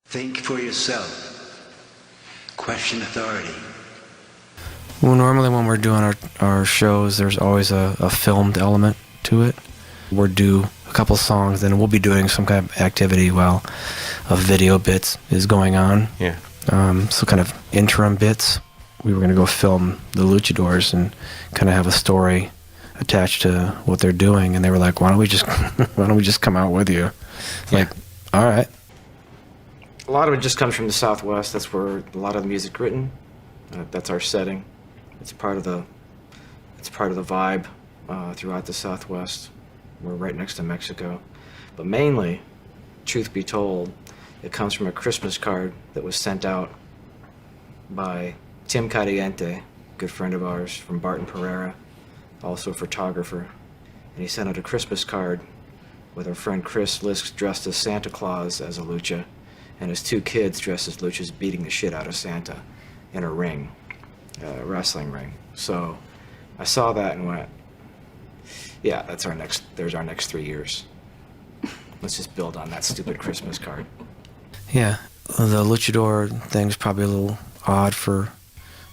Think for yourself. Question authority. Well, normally when we're doing our shows, there's always a filmed element to it. We'll do a couple songs, then we'll be doing some kind of activity while a video bits is going on. Yeah. So kind of interim bits. We were going to go film the luchadors and kind of have a story attached to what they're doing, and they were like, "Why don't we just come out with you?" Like, all right. A lot of it just comes from the Southwest. That's where a lot of the music written. That's our setting. It's part of the vibe throughout the Southwest. We're right next to Mexico, but mainly, truth be told, it comes from a Christmas card that was sent out by Tim Caliente, good friend of ours from Barton Pereira, also a photographer. And he sent out a Christmas card with our friend Chris Lisk dressed as Santa Claus as a lucha, and his two kids dressed as luchas beating the shit out of Santa in a ring, a wrestling ring. So I saw that and went, yeah, there's our next 3 years. Let's just build on that stupid Christmas card. Yeah, the luchador thing's probably a little odd for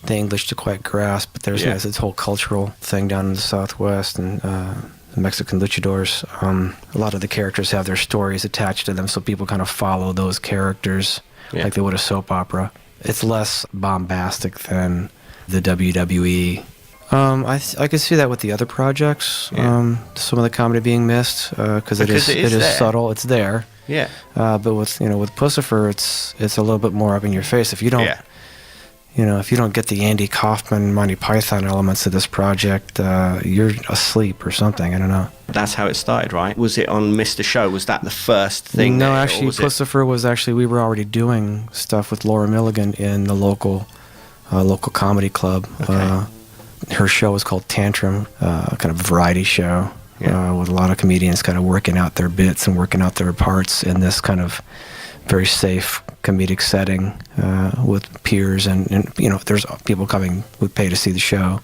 the English to quite grasp, but there's this whole cultural thing down in the Southwest, and the Mexican luchadors. A lot of the characters have their stories attached to them, so people kind of follow those characters like they would a soap opera. It's less bombastic than the WWE. I could see that with the other projects. Some of the comedy being missed because it is subtle. It's there. Yeah. But with Puscifer, it's a little bit more up in your face. If you don't. If you don't get the Andy Kaufman, Monty Python elements of this project, you're asleep or something. I don't know. That's how it started, right? Was it on Mr. Show? Was that the first thing? No, actually, Puscifer was we were already doing stuff with Laura Milligan in the local comedy club. Okay. Her show was called Tantrum, kind of variety show with a lot of comedians kind of working out their bits and working out their parts in this kind of very safe comedic setting with peers, and there's people coming would pay to see the show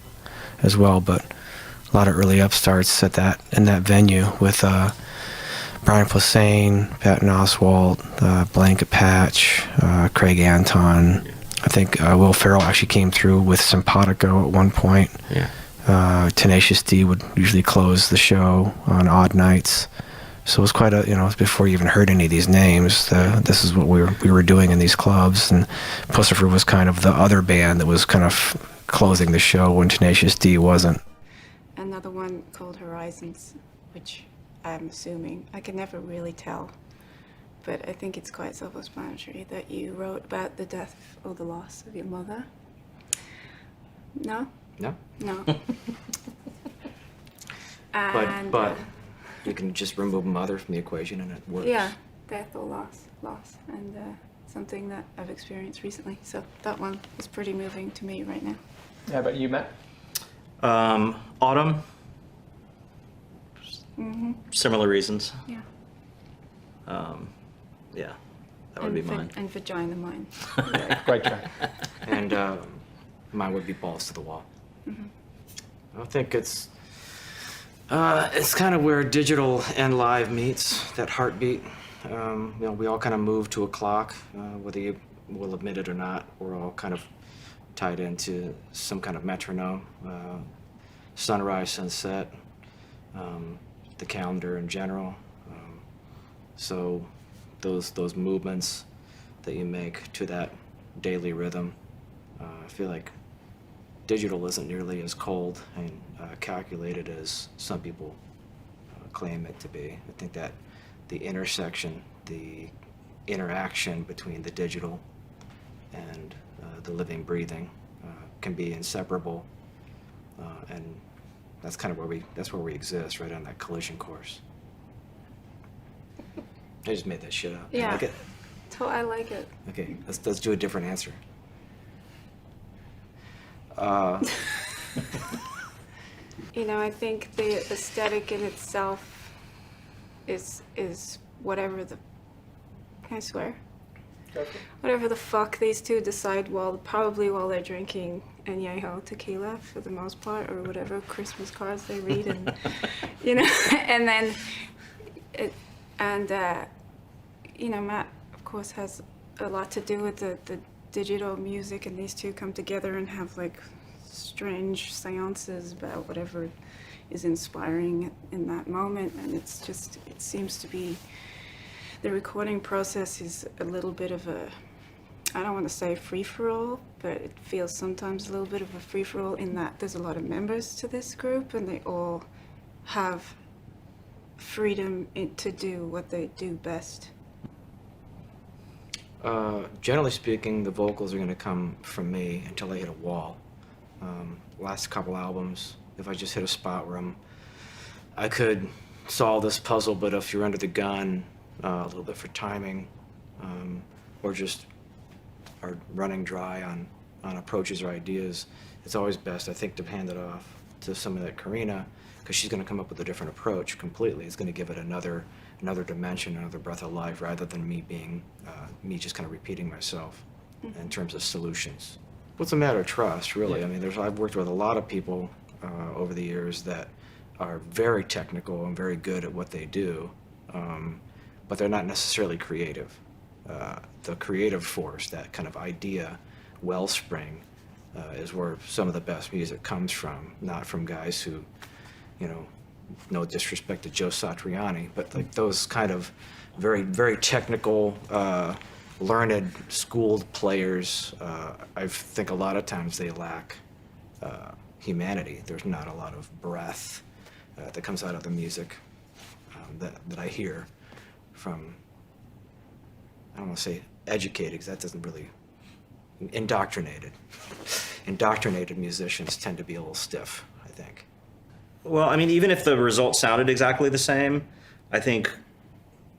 as well, but a lot of early upstarts in that venue with Brian Posehn, Patton Oswalt, Blanket Patch, Craig Anton. I think Will Ferrell actually came through with Simpatico at one point. Tenacious D would usually close the show on odd nights. So it was quite it was before you even heard any of these names. This is what we were doing in these clubs, and Puscifer was kind of the other band that was kind of closing the show when Tenacious D wasn't. Another one called Horizons, which I'm assuming, I can never really tell, but I think it's quite self-explanatory that you wrote about the death or the loss of your mother. No? No. No. And, but you can just remove mother from the equation and it works. Yeah, death or loss, and something that I've experienced recently. So that one is pretty moving to me right now. How about you, Matt? Autumn. Mm-hmm. Similar reasons. Yeah. That would be mine. And Vagina Mine. Great track. And mine would be Balls to the Wall. Mm-hmm. I think it's kind of where digital and live meets, that heartbeat. We all kind of move to a clock, whether you will admit it or not. We're all kind of tied into some kind of metronome, sunrise, sunset, the calendar in general. So those movements that you make to that daily rhythm, I feel like digital isn't nearly as cold and calculated as some people claim it to be. I think that the intersection, the interaction between the digital and the living, breathing can be inseparable, and that's kind of where we exist, right on that collision course. I just made that shit up. Yeah. You like it? I like it. Okay, let's do a different answer. I think the aesthetic in itself is whatever the... Can I swear? Whatever the fuck these two decide probably while they're drinking añejo tequila for the most part, or whatever Christmas cards they read, and and then Matt of course has a lot to do with the digital music, and these two come together and have like strange seances about whatever is inspiring in that moment. And it's just, it seems to be, the recording process is a little bit of a, I don't want to say free-for-all, but it feels sometimes a little bit of a free-for-all in that there's a lot of members to this group and they all have freedom to do what they do best. Generally speaking, the vocals are going to come from me until I hit a wall. Last couple albums, if I just hit a spot where I could solve this puzzle, but if you're under the gun, a little bit for timing, or just are running dry on approaches or ideas, it's always best, I think, to hand it off to somebody like Carina, because she's going to come up with a different approach completely. It's going to give it another dimension, another breath of life, rather than me being, me just kind of repeating myself in terms of solutions. Well, it's a matter of trust, really. I mean, I've worked with a lot of people over the years that are very technical and very good at what they do, but they're not necessarily creative. The creative force, that kind of idea wellspring, is where some of the best music comes from, not from guys who, you know, no disrespect to Joe Satriani, but like those kind of very, very technical, learned, schooled players, I think a lot of times they lack humanity. There's not a lot of breath that comes out of the music that I hear from, I don't want to say educated, because that doesn't really, indoctrinated. Indoctrinated musicians tend to be a little stiff, I think. Well, I mean, even if the results sounded exactly the same, I think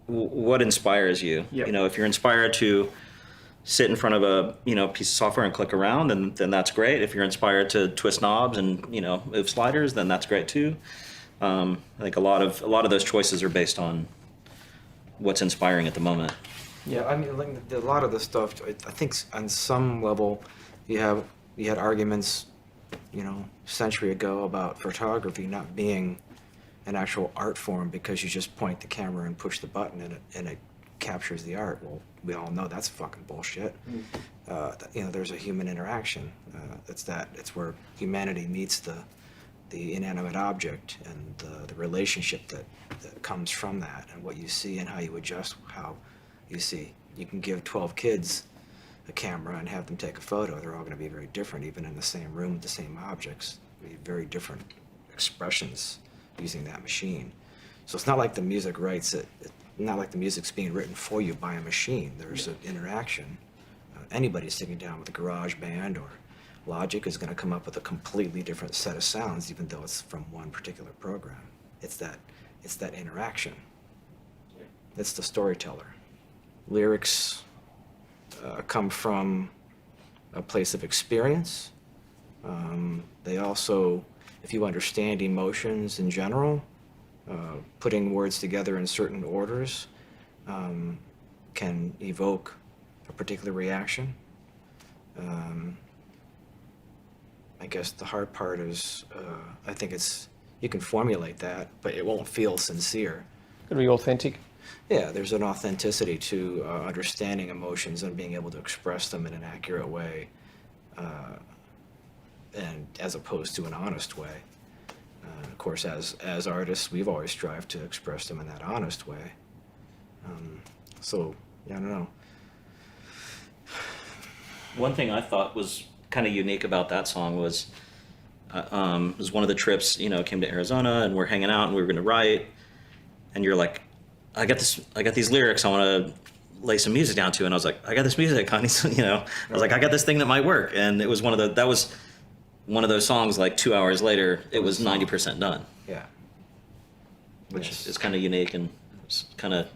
what inspires you? Yep. You know, if you're inspired to sit in front of a, you know, piece of software and click around, then that's great. If you're inspired to twist knobs and, you know, move sliders, then that's great too. I think a lot of those choices are based on what's inspiring at the moment. Yeah, I mean, like, a lot of the stuff, I think on some level, you had arguments, you know, a century ago about photography not being an actual art form because you just point the camera and push the button and it captures the art. Well, we all know that's fucking bullshit. You know, there's a human interaction. It's where humanity meets the inanimate object and the relationship that comes from that, and what you see and how you adjust how you see. You can give 12 kids a camera and have them take a photo. They're all going to be very different, even in the same room with the same objects. Be very different expressions using that machine. So it's not like the music writes it. Not like the music's being written for you by a machine. There's an interaction. Anybody sitting down with a garage band or Logic is going to come up with a completely different set of sounds, even though it's from one particular program. It's that interaction. It's the storyteller. Lyrics come from a place of experience. They also, if you understand emotions in general, putting words together in certain orders can evoke a particular reaction. I guess the hard part is, I think you can formulate that, but it won't feel sincere. Got to be authentic. Yeah, there's an authenticity to understanding emotions and being able to express them in an accurate way, and as opposed to an honest way. Of course, as artists, we've always strived to express them in that honest way. So, yeah, I don't know. One thing I thought was kind of unique about that song was one of the trips, you know, came to Arizona and we're hanging out and we were going to write, and you're like, I got these lyrics I want to lay some music down to, and I was like, I got this music, honey, you know, I was like, I got this thing that might work, and it was one of those songs. Like 2 hours later, it was 90% done. Yeah. Which is kind of unique, and it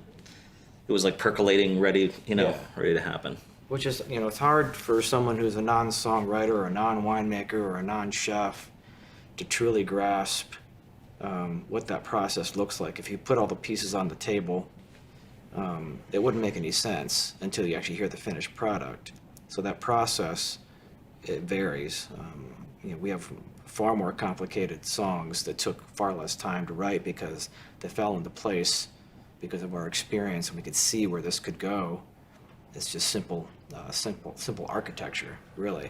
was like percolating, ready to happen. Which is, you know, it's hard for someone who's a non-songwriter or a non-winemaker or a non-chef to truly grasp what that process looks like. If you put all the pieces on the table, it wouldn't make any sense until you actually hear the finished product. So that process, it varies. You know, we have far more complicated songs that took far less time to write because they fell into place because of our experience, and we could see where this could go. it's just simple architecture, really.